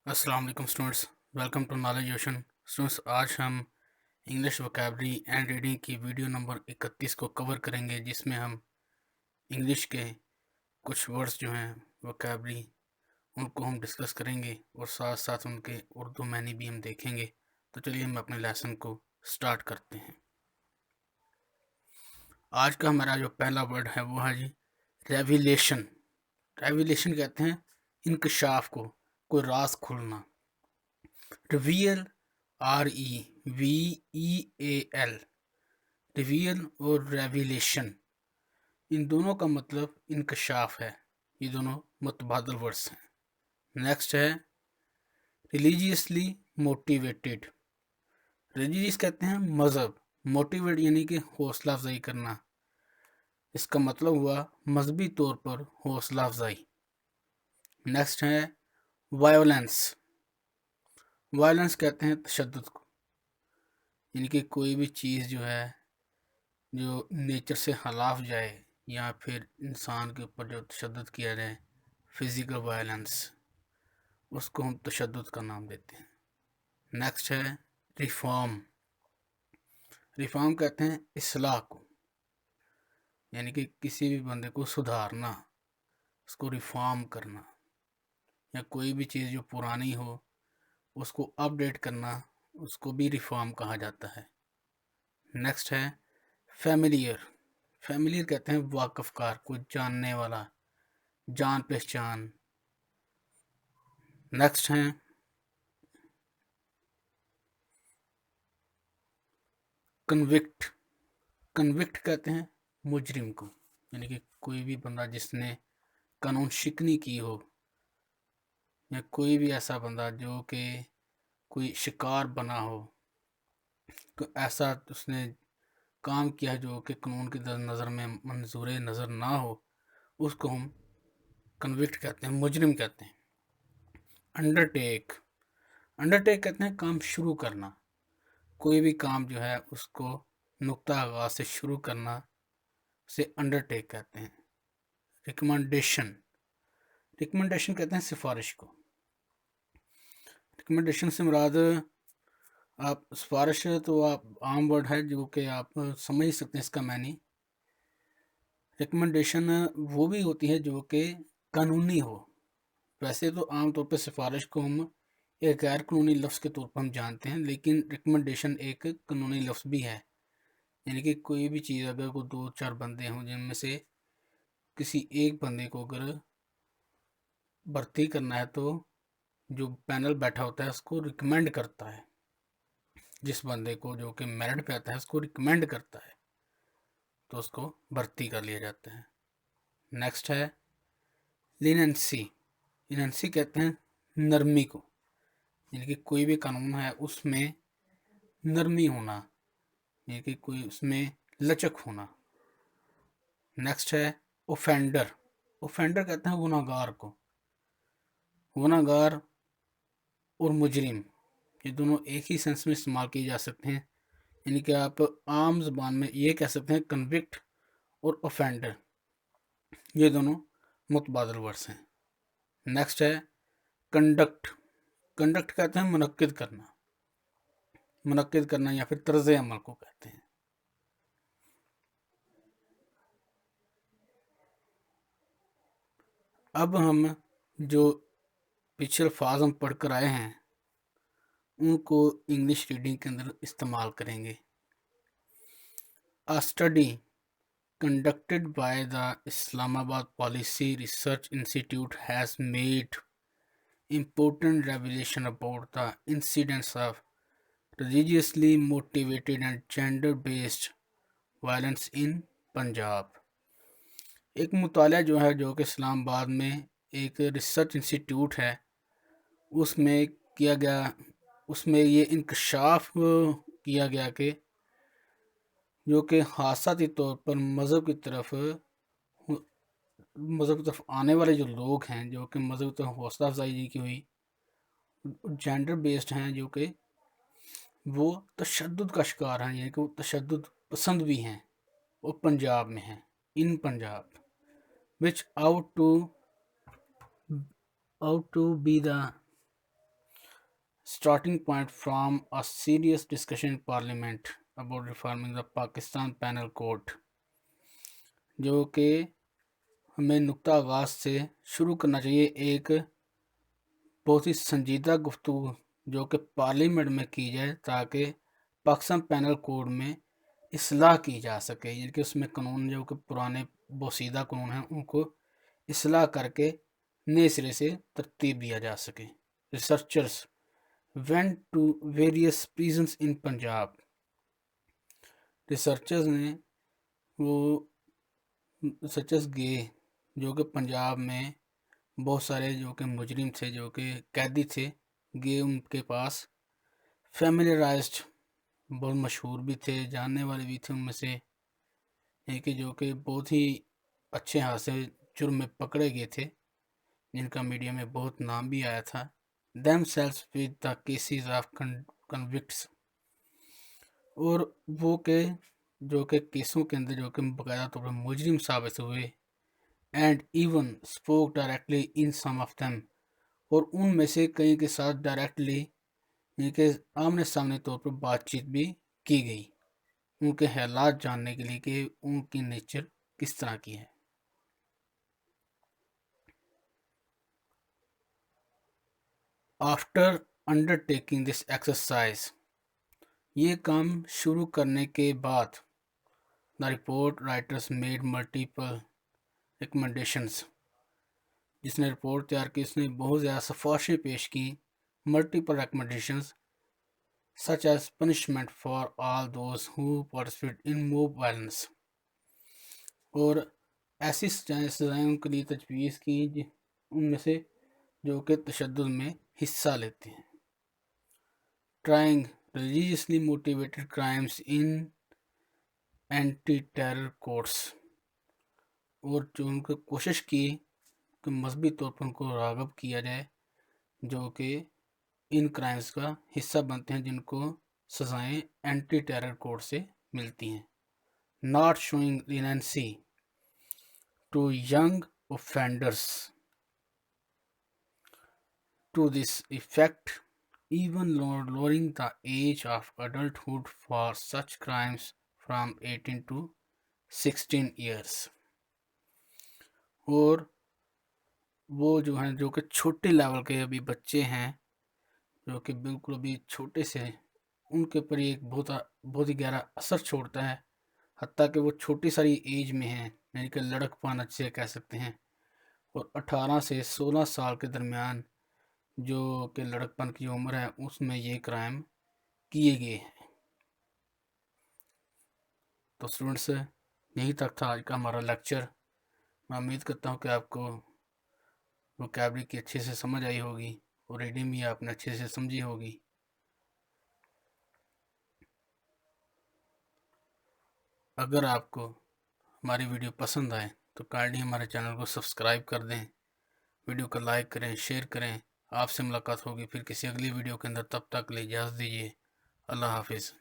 अस्सलाम वालेकुम students, welcome to knowledge ocean. Students, आज हम इंग्लिश वोकैबलरी एंड रीडिंग की वीडियो नंबर 31 को कवर करेंगे, जिसमें हम इंग्लिश के कुछ वर्ड्स जो हैं वोकैबलरी उनको हम डिस्कस करेंगे और साथ साथ उनके उर्दू मैनी भी हम देखेंगे। तो चलिए हम अपने लेसन को स्टार्ट करते हैं। आज का हमारा जो पहला वर्ड है वो है जी रेविलेशन। रेविलेशन कहते हैं इंकशाफ को, कोई राज खुलना। रिवील, REVEAL, रिवील और रेविलेशन, इन दोनों का मतलब इंकशाफ है। ये दोनों मुतबादल वर्ड्स हैं। नेक्स्ट है रिलीजियसली मोटिवेटेड। रिलीजियस कहते हैं मज़हब, मोटिवेट यानी कि हौसला अफजाई करना। इसका मतलब हुआ मजहबी तौर पर हौसला अफजाई। नेक्स्ट है वायोलेंस। वायलेंस कहते हैं तशद्दुद को, यानी कि कोई भी चीज़ जो है जो नेचर से खिलाफ जाए या फिर इंसान के ऊपर जो तशद्दुद किया जाए, फिज़िकल वायलेंस, उसको हम तशद्दुद का नाम देते हैं। नेक्स्ट है रिफॉर्म। रिफॉर्म कहते हैं इस्लाह को, यानी कि किसी भी बंदे को सुधारना, उसको रिफॉर्म करना, या कोई भी चीज़ जो पुरानी हो उसको अपडेट करना, उसको भी रिफॉर्म कहा जाता है। नेक्स्ट है फैमिलियर। फैमिलियर कहते हैं वाकफकार को, जानने वाला, जान पहचान। नेक्स्ट हैं कन्विक्ट। कन्विक्ट कहते हैं मुजरिम को, यानी कि कोई भी बंदा जिसने कानून शिकनी की हो, या कोई भी ऐसा बंदा जो कि कोई शिकार बना हो, तो ऐसा उसने काम किया है जो कि कानून की नज़र में मंजूर नज़र ना हो, उसको हम कन्विक्ट कहते हैं, मुजरिम कहते हैं। अंडरटेक। अंडरटेक कहते हैं काम शुरू करना, कोई भी काम जो है उसको नुक्ता आगाज से शुरू करना से अंडरटेक कहते हैं। रिकमेंडेशन। रिकमेंडेशन कहते हैं सिफारिश को। रिकमेंडेशन से मुराद आप सिफारिश तो आप आम वर्ड है जो कि आप समझ सकते हैं इसका मैनी। रिकमेंडेशन वो भी होती है जो कि कानूनी हो। वैसे तो आम तौर पर सिफारिश को हम एक गैर कानूनी लफ्ज़ के तौर पर हम जानते हैं, लेकिन रिकमेंडेशन एक कानूनी लफ्ज़ भी है। यानी कि कोई भी चीज़ अगर कोई 2-4 बंदे हों जिनमें से किसी एक बंदे को अगर भर्ती करना है, तो जो पैनल बैठा होता है उसको रिकमेंड करता है, जिस बंदे को जो कि मेरिट पे आता है उसको रिकमेंड करता है, तो उसको भर्ती कर लिया जाता है। नेक्स्ट है लिनेंसी। लिनेंसी कहते हैं नरमी को, यानी कि कोई भी कानून है उसमें नरमी होना, यानी कि कोई उसमें लचक होना। नेक्स्ट है ओफेंडर। ओफेंडर कहते हैं गुनाहगार को। गुनाहगार और मुजरिम, ये दोनों एक ही सेंस में इस्तेमाल किए जा सकते हैं, यानी कि आप आम ज़बान में ये कह सकते हैं कन्विक्ट और ऑफेंडर, ये दोनों मुतबादल वर्ड्स हैं। नेक्स्ट है कंडक्ट। कंडक्ट कहते हैं मुनक्किद करना, मुनक्किद करना या फिर तर्ज अमल को कहते हैं। अब हम जो पिछले अल्फाज हम पढ़ कर आए हैं उनको इंग्लिश रीडिंग के अंदर इस्तेमाल करेंगे। A study conducted by the Islamabad Policy Research Institute has made important revelation about the incidence of religiously motivated and gender-based violence in Punjab. एक मुताला जो है जो कि इस्लामाबाद में एक रिसर्च इंस्टीट्यूट है उसमें किया गया, उसमें ये इंकशाफ किया गया कि जो कि हादसाती तौर पर मज़हब की तरफ आने वाले जो लोग हैं, जो कि मज़हब की तरफ हौसला अफजाई की हुई, जेंडर बेस्ड हैं, जो कि वो तशद्दुद का शिकार हैं, यानी कि वो तशद्दुद पसंद भी हैं, वो पंजाब में हैं, in Punjab, which out to be the starting point from a serious discussion in parliament about reforming the Pakistan Penal Code, जो कि हमें नुक्ता आगाज से शुरू करना चाहिए एक बहुत ही संजीदा गुफ्तगू जो कि पार्लियामेंट में की जाए ताकि पाकिस्तान पैनल कोड में इस्लाह की जा सके, यानी कि उसमें कानून जो कि पुराने बोसीदा कानून हैं उनको इस्लाह करके नए सिरे से तरतीब दिया जा सके। Researchers went to various prisons in Punjab, researchers गए जो कि पंजाब में बहुत सारे जो कि मुजरिम थे, जो कि कैदी थे, गए उनके पास। फेमिलियराइज्ड, बहुत मशहूर भी थे, जानने वाले भी थे उनमें से, कि जो कि बहुत ही अच्छे हाथ से जुर्म में पकड़े गए थे, जिनका मीडिया में बहुत नाम भी आया था। themselves with the cases of convicts, और वो के जो कि केसों के अंदर जो कि बाकायदा तौर पर मुजरिम साबित हुए। And even spoke directly in some of them, और उनमें से कई के साथ डायरेक्टली इनके आमने सामने तौर पर बातचीत भी की गई, उनके हालात जानने के लिए कि उनकी नेचर किस तरह की है। आफ्टर अंडरटेकिंग दिस एक्सरसाइज, ये काम शुरू करने के बाद, the report writers made multiple recommendations, जिसने रिपोर्ट तैयार की उसने बहुत ज़्यादा सिफारिशें पेश की। Multiple recommendations such as punishment for all those who participate in mob violence, और ऐसी सजाएं उनके लिए तजवीज़ की उनमें से जो कि तशद्दुद में हिस्सा लेते हैं। ट्राइंग रिलीजियसली मोटिवेटेड क्राइम्स इन एंटी टेरर कोर्ट्स, और जो उनको कोशिश की कि मजहबी तौर पर उनको राग़िब किया जाए जो कि इन क्राइम्स का हिस्सा बनते हैं जिनको सज़ाएं एंटी टेरर कोड से मिलती हैं। Not showing leniency to young offenders, to this effect even lowering the age of adulthood for such crimes from 18 to 16 years, और वो जो हैं जो कि छोटे लेवल के अभी बच्चे हैं जो कि बिल्कुल अभी छोटे से, उनके ऊपर एक बहुत ही गहरा असर छोड़ता है, हत्ता कि वो छोटी सारी एज में हैं, यानी कि लड़कपन अच्छे कह सकते हैं, और 18 से 16 साल के दरमियान जो कि लड़कपन की उम्र है उसमें ये क्राइम किए गए हैं। तो स्टूडेंट्स, यही तक था आज का हमारा लेक्चर। मैं उम्मीद करता हूँ कि आपको वोकैबुलरी की अच्छे से समझ आई होगी और रीडिंग भी आपने अच्छे से समझी होगी। अगर आपको हमारी वीडियो पसंद आए तो काइंडली हमारे चैनल को सब्सक्राइब कर दें, वीडियो को लाइक करें, शेयर करें। आपसे मुलाकात होगी फिर किसी अगली वीडियो के अंदर, तब तक के लिए इजाज़त दीजिए। अल्लाह हाफिज़।